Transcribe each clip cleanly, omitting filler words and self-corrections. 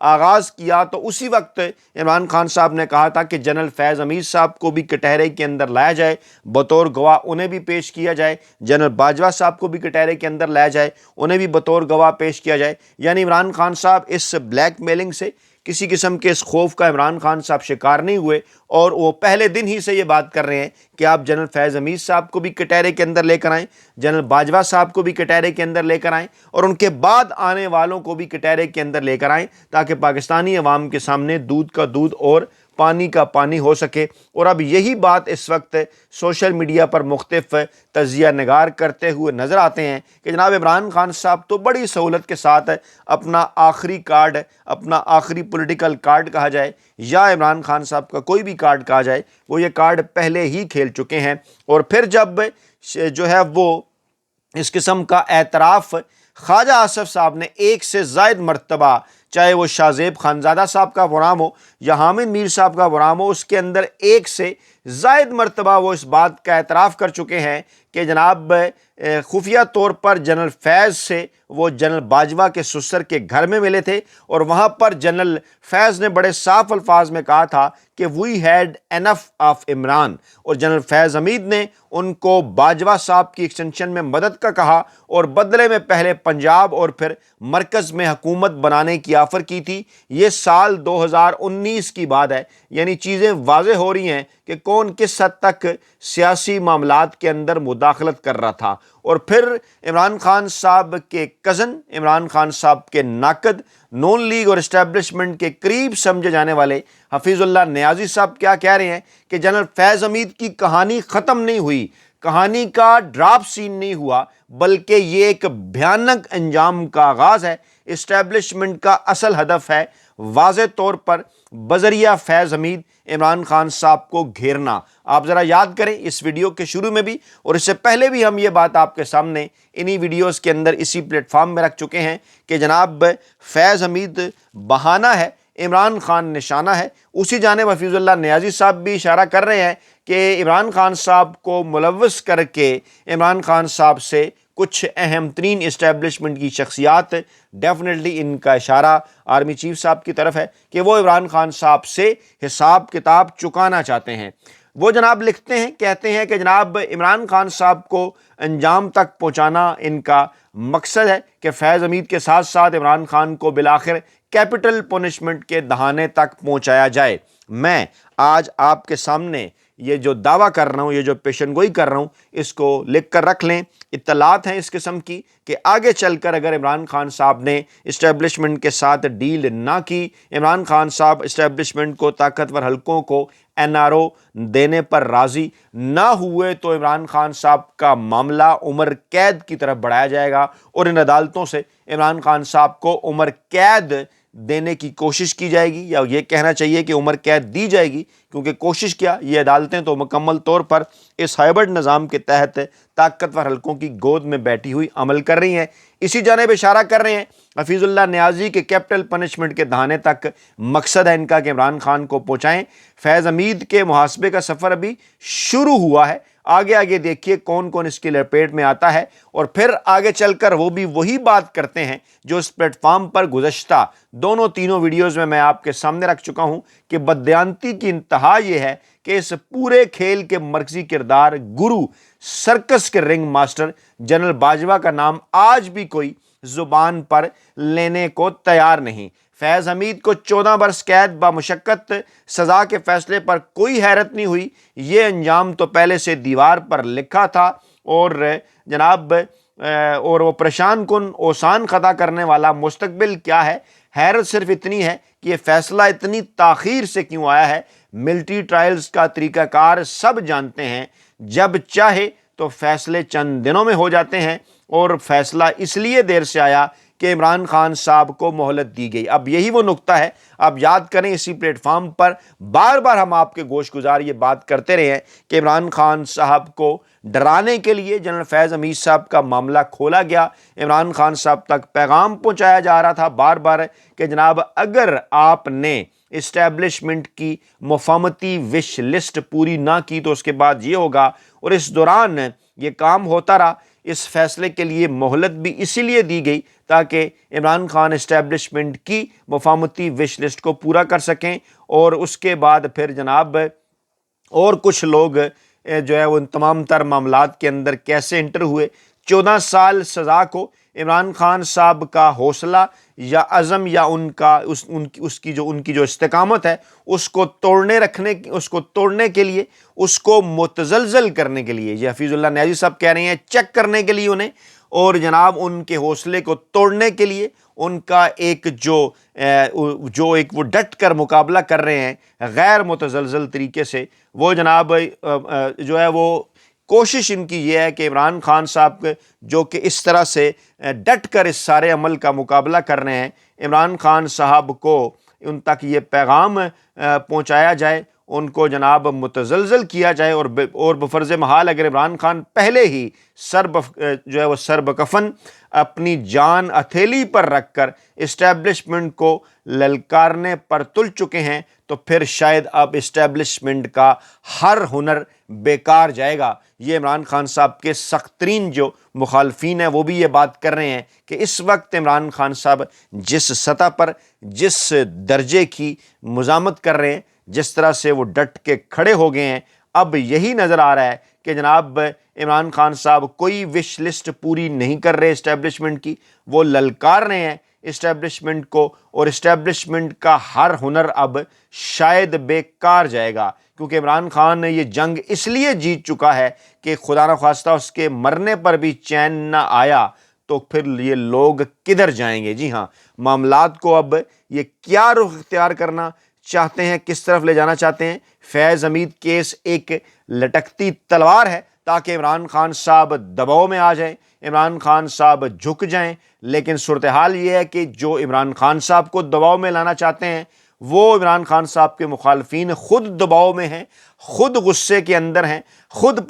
آغاز کیا تو اسی وقت عمران خان صاحب نے کہا تھا کہ جنرل فیض حمید صاحب کو بھی کٹہرے کے اندر لایا جائے، بطور گواہ انہیں بھی پیش کیا جائے، جنرل باجوہ صاحب کو بھی کٹہرے کے اندر لایا جائے، انہیں بھی بطور گواہ پیش کیا جائے۔ یعنی عمران خان صاحب اس بلیک میلنگ سے، کسی قسم کے اس خوف کا عمران خان صاحب شکار نہیں ہوئے، اور وہ پہلے دن ہی سے یہ بات کر رہے ہیں کہ آپ جنرل فیض حمید صاحب کو بھی کٹہرے کے اندر لے کر آئیں، جنرل باجوہ صاحب کو بھی کٹہرے کے اندر لے کر آئیں، اور ان کے بعد آنے والوں کو بھی کٹہرے کے اندر لے کر آئیں، تاکہ پاکستانی عوام کے سامنے دودھ کا دودھ اور پانی کا پانی ہو سکے۔ اور اب یہی بات اس وقت سوشل میڈیا پر مختلف تجزیہ نگار کرتے ہوئے نظر آتے ہیں کہ جناب عمران خان صاحب تو بڑی سہولت کے ساتھ اپنا آخری کارڈ، اپنا آخری پولیٹیکل کارڈ کہا جائے یا عمران خان صاحب کا کوئی بھی کارڈ کہا جائے، وہ یہ کارڈ پہلے ہی کھیل چکے ہیں۔ اور پھر جب جو ہے وہ اس قسم کا اعتراف خواجہ آصف صاحب نے ایک سے زائد مرتبہ، چاہے وہ شاہ زیب خانزادہ صاحب کا پروگرام ہو یا حامد میر صاحب کا پروگرام ہو، اس کے اندر ایک سے زائد مرتبہ وہ اس بات کا اعتراف کر چکے ہیں کہ جناب خفیہ طور پر جنرل فیض سے وہ جنرل باجوہ کے سسر کے گھر میں ملے تھے، اور وہاں پر جنرل فیض نے بڑے صاف الفاظ میں کہا تھا کہ we had enough of Imran, اور جنرل فیض حمید نے ان کو باجوہ صاحب کی ایکسٹینشن میں مدد کا کہا، اور بدلے میں پہلے پنجاب اور پھر مرکز میں حکومت بنانے کی آفر کی تھی۔ یہ سال 2019 کی بات ہے، یعنی چیزیں واضح ہو رہی ہیں کہ کون کس حد تک سیاسی معاملات کے اندر مداخلت کر رہا تھا۔ اور پھر عمران خان صاحب کے کزن، عمران خان صاحب کے ناقد، نون لیگ اور اسٹیبلشمنٹ کے قریب سمجھے جانے والے حفیظ اللہ نیازی صاحب کیا کہہ رہے ہیں کہ جنرل فیض حمید کی کہانی ختم نہیں ہوئی، کہانی کا ڈراپ سین نہیں ہوا، بلکہ یہ ایک بھیانک انجام کا آغاز ہے۔ اسٹیبلشمنٹ کا اصل ہدف ہے واضح طور پر بذریعہ فیض حمید عمران خان صاحب کو گھیرنا۔ آپ ذرا یاد کریں اس ویڈیو کے شروع میں بھی اور اس سے پہلے بھی ہم یہ بات آپ کے سامنے انہی ویڈیوز کے اندر اسی پلیٹ فارم میں رکھ چکے ہیں کہ جناب فیض حمید بہانہ ہے، عمران خان نشانہ ہے۔ اسی جانب حفیظ اللہ نیازی صاحب بھی اشارہ کر رہے ہیں کہ عمران خان صاحب کو ملوث کر کے عمران خان صاحب سے کچھ اہم ترین اسٹیبلشمنٹ کی شخصیات، ڈیفینیٹلی ان کا اشارہ آرمی چیف صاحب کی طرف ہے کہ وہ عمران خان صاحب سے حساب کتاب چکانا چاہتے ہیں۔ وہ جناب لکھتے ہیں، کہتے ہیں کہ جناب عمران خان صاحب کو انجام تک پہنچانا ان کا مقصد ہے کہ فیض حمید کے ساتھ ساتھ عمران خان کو بالآخر کیپٹل پنشمنٹ کے دہانے تک پہنچایا جائے۔ میں آج آپ کے سامنے یہ جو دعویٰ کر رہا ہوں، یہ جو پیشن گوئی کر رہا ہوں، اس کو لکھ کر رکھ لیں۔ اطلاعات ہیں اس قسم کی کہ آگے چل کر اگر عمران خان صاحب نے اسٹیبلشمنٹ کے ساتھ ڈیل نہ کی، عمران خان صاحب اسٹیبلشمنٹ کو، طاقتور حلقوں کو NRO دینے پر راضی نہ ہوئے، تو عمران خان صاحب کا معاملہ عمر قید کی طرف بڑھایا جائے گا، اور ان عدالتوں سے عمران خان صاحب کو عمر قید دینے کی کوشش کی جائے گی، یا یہ کہنا چاہیے کہ عمر قید دی جائے گی، کیونکہ کوشش کیا، یہ عدالتیں تو مکمل طور پر اس ہائبرڈ نظام کے تحت طاقتور حلقوں کی گود میں بیٹھی ہوئی عمل کر رہی ہیں۔ اسی جانب اشارہ کر رہے ہیں حفیظ اللہ نیازی کے کیپٹل پنشمنٹ کے دہانے تک مقصد ہے ان کا کہ عمران خان کو پہنچائیں۔ فیض حمید کے محاسبے کا سفر ابھی شروع ہوا ہے، آگے آگے دیکھیے کون کون اس کی لپیٹ میں آتا ہے، اور پھر آگے چل کر وہ بھی وہی بات کرتے ہیں جو اس پلیٹ فارم پر گزشتہ تینوں ویڈیوز میں آپ کے سامنے رکھ چکا ہوں کہ بددیانتی کی انتہا یہ ہے کہ اس پورے کھیل کے مرکزی کردار، گرو، سرکس کے رنگ ماسٹر جنرل باجوہ کا نام آج بھی کوئی زبان پر لینے کو تیار نہیں۔ فیض حمید کو 14 برس قید بمشقت سزا کے فیصلے پر کوئی حیرت نہیں ہوئی، یہ انجام تو پہلے سے دیوار پر لکھا تھا، اور جناب اور وہ پریشان کن اوسان خطا کرنے والا مستقبل کیا ہے۔ حیرت صرف اتنی ہے کہ یہ فیصلہ اتنی تاخیر سے کیوں آیا ہے۔ ملٹری ٹرائلز کا طریقہ کار سب جانتے ہیں، جب چاہے تو فیصلے چند دنوں میں ہو جاتے ہیں، اور فیصلہ اس لیے دیر سے آیا کہ عمران خان صاحب کو مہلت دی گئی۔ اب یہی وہ نقطہ ہے، آپ یاد کریں اسی پلیٹ فارم پر بار بار ہم آپ کے گوش گزار یہ بات کرتے رہے ہیں کہ عمران خان صاحب کو ڈرانے کے لیے جنرل فیض حمید صاحب کا معاملہ کھولا گیا، عمران خان صاحب تک پیغام پہنچایا جا رہا تھا بار بار کہ جناب اگر آپ نے اسٹیبلشمنٹ کی مفاہمتی وش لسٹ پوری نہ کی تو اس کے بعد یہ ہوگا، اور اس دوران یہ کام ہوتا رہا۔ اس فیصلے کے لیے مہلت بھی اسی لیے دی گئی تاکہ عمران خان اسٹیبلشمنٹ کی مفاہمتی وش لسٹ کو پورا کر سکیں، اور اس کے بعد پھر جناب اور کچھ لوگ جو ہے وہ ان تمام تر معاملات کے اندر کیسے انٹر ہوئے۔ 14 سال سزا کو عمران خان صاحب کا حوصلہ یا عزم یا ان کی جو استقامت ہے اس کو توڑنے کے لیے، اس کو متزلزل کرنے کے لیے، یہ حفیظ اللہ نیازی صاحب کہہ رہے ہیں، چیک کرنے کے لیے انہیں، اور جناب ان کے حوصلے کو توڑنے کے لیے ان کا ایک وہ ڈٹ کر مقابلہ کر رہے ہیں غیر متزلزل طریقے سے، وہ جناب جو ہے وہ کوشش ان کی یہ ہے کہ عمران خان صاحب جو کہ اس طرح سے ڈٹ کر اس سارے عمل کا مقابلہ کر رہے ہیں، عمران خان صاحب کو ان تک یہ پیغام پہنچایا جائے، ان کو جناب متزلزل کیا جائے، اور بفرض محال اگر عمران خان پہلے ہی سر بکفن اپنی جان ہتھیلی پر رکھ کر اسٹیبلشمنٹ کو للکارنے پر تل چکے ہیں تو پھر شاید اب اسٹیبلشمنٹ کا ہر ہنر بیکار جائے گا۔ یہ عمران خان صاحب کے سخت ترین جو مخالفین ہیں وہ بھی یہ بات کر رہے ہیں کہ اس وقت عمران خان صاحب جس سطح پر، جس درجے کی مزاحمت کر رہے ہیں، جس طرح سے وہ ڈٹ کے کھڑے ہو گئے ہیں، اب یہی نظر آ رہا ہے کہ جناب عمران خان صاحب کوئی وش لسٹ پوری نہیں کر رہے اسٹیبلشمنٹ کی، وہ للکار رہے ہیں اسٹیبلشمنٹ کو، اور اسٹیبلشمنٹ کا ہر ہنر اب شاید بیکار جائے گا، کیونکہ عمران خان نے یہ جنگ اس لیے جیت چکا ہے کہ خدا نخواستہ اس کے مرنے پر بھی چین نہ آیا تو پھر یہ لوگ کدھر جائیں گے۔ جی ہاں، معاملات کو اب یہ کیا رخ اختیار کرنا چاہتے ہیں، کس طرف لے جانا چاہتے ہیں۔ فیض حمید کیس ایک لٹکتی تلوار ہے تاکہ عمران خان صاحب دباؤ میں آ جائیں، عمران خان صاحب جھک جائیں، لیکن صورتحال یہ ہے کہ جو عمران خان صاحب کو دباؤ میں لانا چاہتے ہیں وہ عمران خان صاحب کے مخالفین خود دباؤ میں ہیں، خود غصے کے اندر ہیں، خود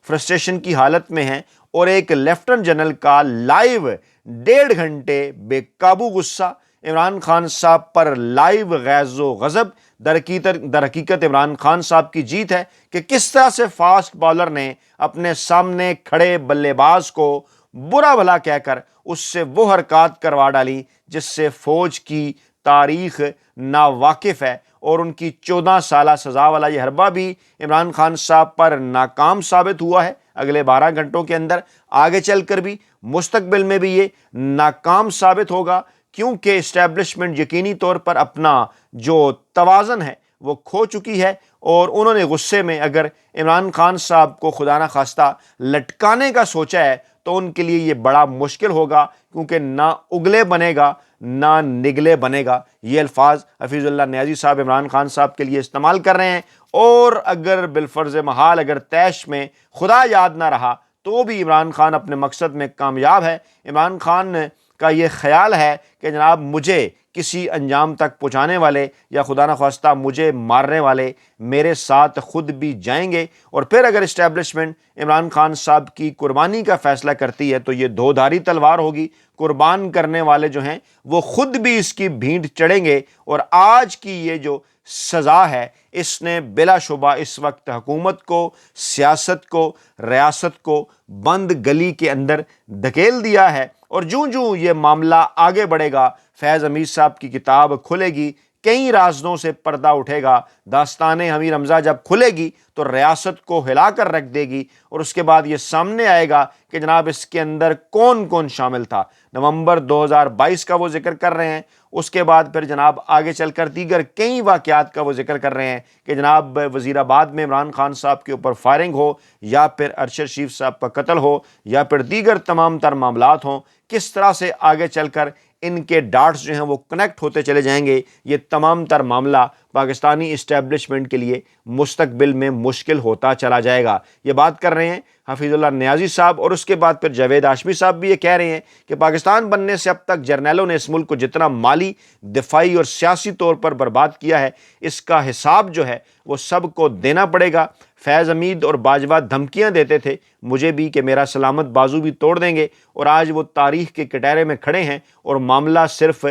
فرسٹریشن کی حالت میں ہیں، اور ایک لیفٹنٹ جنرل کا لائیو 1.5 گھنٹے بے قابو غصہ عمران خان صاحب پر، لائیو غیظ و غضب در حقیقت عمران خان صاحب کی جیت ہے کہ کس طرح سے فاسٹ بالر نے اپنے سامنے کھڑے بلے باز کو برا بھلا کہہ کر اس سے وہ حرکات کروا ڈالی جس سے فوج کی تاریخ ناواقف ہے، اور ان کی 14 سالہ سزا والا یہ حربہ بھی عمران خان صاحب پر ناکام ثابت ہوا ہے اگلے 12 گھنٹوں کے اندر، آگے چل کر بھی مستقبل میں بھی یہ ناکام ثابت ہوگا، کیونکہ اسٹیبلشمنٹ یقینی طور پر اپنا جو توازن ہے وہ کھو چکی ہے، اور انہوں نے غصے میں اگر عمران خان صاحب کو خدا نخواستہ لٹکانے کا سوچا ہے تو ان کے لیے یہ بڑا مشکل ہوگا، کیونکہ نہ اگلے بنے گا نہ نگلے بنے گا۔ یہ الفاظ حفیظ اللہ نیازی صاحب عمران خان صاحب کے لیے استعمال کر رہے ہیں، اور اگر بالفرض محال اگر طیش میں خدا یاد نہ رہا تو بھی عمران خان اپنے مقصد میں کامیاب ہے۔ عمران خان کا یہ خیال ہے کہ جناب مجھے کسی انجام تک پہنچانے والے یا خدا نخواستہ مجھے مارنے والے میرے ساتھ خود بھی جائیں گے، اور پھر اگر اسٹیبلشمنٹ عمران خان صاحب کی قربانی کا فیصلہ کرتی ہے تو یہ دو دھاری تلوار ہوگی، قربان کرنے والے جو ہیں وہ خود بھی اس کی بھینٹ چڑھیں گے، اور آج کی یہ جو سزا ہے اس نے بلا شبہ اس وقت حکومت کو، سیاست کو، ریاست کو بند گلی کے اندر دھکیل دیا ہے، اور جوں یہ معاملہ آگے بڑھے گا فیض حمید صاحب کی کتاب کھلے گی، کئی رازوں سے پردہ اٹھے گا، داستان امیر حمزہ جب کھلے گی تو ریاست کو ہلا کر رکھ دے گی، اور اس کے بعد یہ سامنے آئے گا کہ جناب اس کے اندر کون کون شامل تھا۔ نومبر 2022 کا وہ ذکر کر رہے ہیں، اس کے بعد پھر جناب آگے چل کر دیگر کئی واقعات کا وہ ذکر کر رہے ہیں کہ جناب وزیر آباد میں عمران خان صاحب کے اوپر فائرنگ ہو، یا پھر ارشد شریف صاحب کا قتل ہو، یا پھر دیگر تمام تر معاملات ہوں، کس طرح سے آگے چل کر ان کے ڈاٹس جو ہیں وہ کنیکٹ ہوتے چلے جائیں گے۔ یہ تمام تر معاملہ پاکستانی اسٹیبلشمنٹ کے لیے مستقبل میں مشکل ہوتا چلا جائے گا۔ یہ بات کر رہے ہیں حفیظ اللہ نیازی صاحب، اور اس کے بعد پھر جاوید ہاشمی صاحب بھی یہ کہہ رہے ہیں کہ پاکستان بننے سے اب تک جرنیلوں نے اس ملک کو جتنا مالی، دفاعی اور سیاسی طور پر برباد کیا ہے، اس کا حساب جو ہے وہ سب کو دینا پڑے گا۔ فیض حمید اور باجوہ دھمکیاں دیتے تھے مجھے بھی کہ میرا سلامت بازو بھی توڑ دیں گے، اور آج وہ تاریخ کے کٹہرے میں کھڑے ہیں، اور معاملہ صرف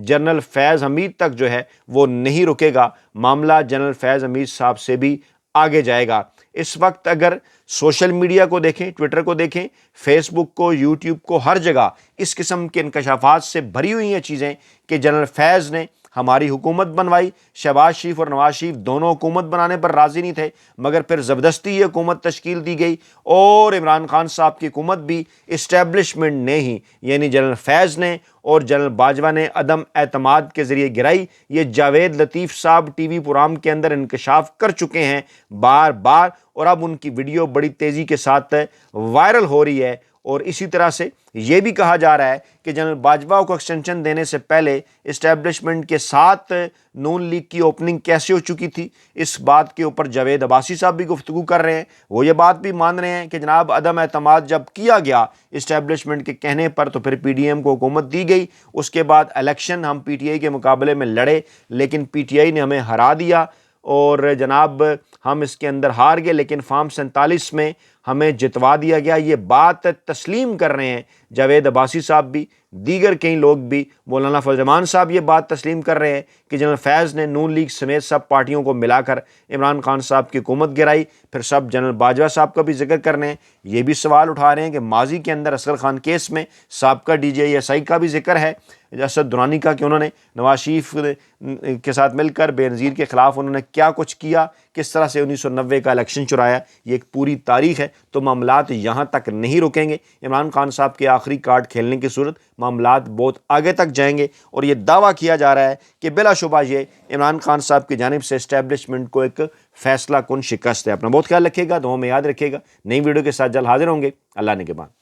جنرل فیض حمید تک جو ہے وہ نہیں رکے گا، معاملہ جنرل فیض حمید صاحب سے بھی آگے جائے گا۔ اس وقت اگر سوشل میڈیا کو دیکھیں، ٹویٹر کو دیکھیں، فیس بک کو، یوٹیوب کو، ہر جگہ اس قسم کے انکشافات سے بھری ہوئی ہیں چیزیں کہ جنرل فیض نے ہماری حکومت بنوائی، شہباز شریف اور نواز شریف دونوں حکومت بنانے پر راضی نہیں تھے، مگر پھر زبردستی یہ حکومت تشکیل دی گئی اور عمران خان صاحب کی حکومت بھی اسٹیبلشمنٹ نے ہی یعنی جنرل فیض نے اور جنرل باجوہ نے عدم اعتماد کے ذریعے گرائی۔ یہ جاوید لطیف صاحب ٹی وی پروگرام کے اندر انکشاف کر چکے ہیں بار بار، اور اب ان کی ویڈیو بڑی تیزی کے ساتھ وائرل ہو رہی ہے۔ اور اسی طرح سے یہ بھی کہا جا رہا ہے کہ جنرل باجوہ کو ایکسٹینشن دینے سے پہلے اسٹیبلشمنٹ کے ساتھ نون لیگ کی اوپننگ کیسے ہو چکی تھی، اس بات کے اوپر جاوید عباسی صاحب بھی گفتگو کر رہے ہیں۔ وہ یہ بات بھی مان رہے ہیں کہ جناب عدم اعتماد جب کیا گیا اسٹیبلشمنٹ کے کہنے پر تو پھر پی ڈی ایم کو حکومت دی گئی، اس کے بعد الیکشن ہم پی ٹی آئی کے مقابلے میں لڑے لیکن پی ٹی آئی نے ہمیں ہرا دیا اور جناب ہم اس کے اندر ہار گئے، لیکن فارم 47 میں ہمیں جتوا دیا گیا۔ یہ بات تسلیم کر رہے ہیں جاوید عباسی صاحب بھی، دیگر کئی لوگ بھی، مولانا فضل الرحمان صاحب یہ بات تسلیم کر رہے ہیں کہ جنرل فیض نے نون لیگ سمیت سب پارٹیوں کو ملا کر عمران خان صاحب کی حکومت گرائی۔ پھر سب جنرل باجوہ صاحب کا بھی ذکر کر رہے ہیں، یہ بھی سوال اٹھا رہے ہیں کہ ماضی کے اندر اصغر خان کیس میں سابقہ ڈی جی ایس آئی کا بھی ذکر ہے، اسد درانی کا، کہ انہوں نے نواز شریف کے ساتھ مل کر بے نظیر کے خلاف انہوں نے کیا کچھ کیا، کس طرح سے 1990 کا الیکشن چرایا۔ یہ ایک پوری تاریخ ہے، تو معاملات یہاں تک نہیں رکیں گے۔ عمران خان صاحب کے آخری کارڈ کھیلنے کی صورت معاملات بہت آگے تک جائیں گے، اور یہ دعویٰ کیا جا رہا ہے کہ بلا شبہ یہ عمران خان صاحب کی جانب سے اسٹیبلشمنٹ کو ایک فیصلہ کن شکست ہے۔ اپنا بہت خیال رکھیے گا، دعاؤں میں یاد رکھیے گا۔ نئی ویڈیو کے ساتھ جلد حاضر ہوں گے۔ اللہ نگہبان۔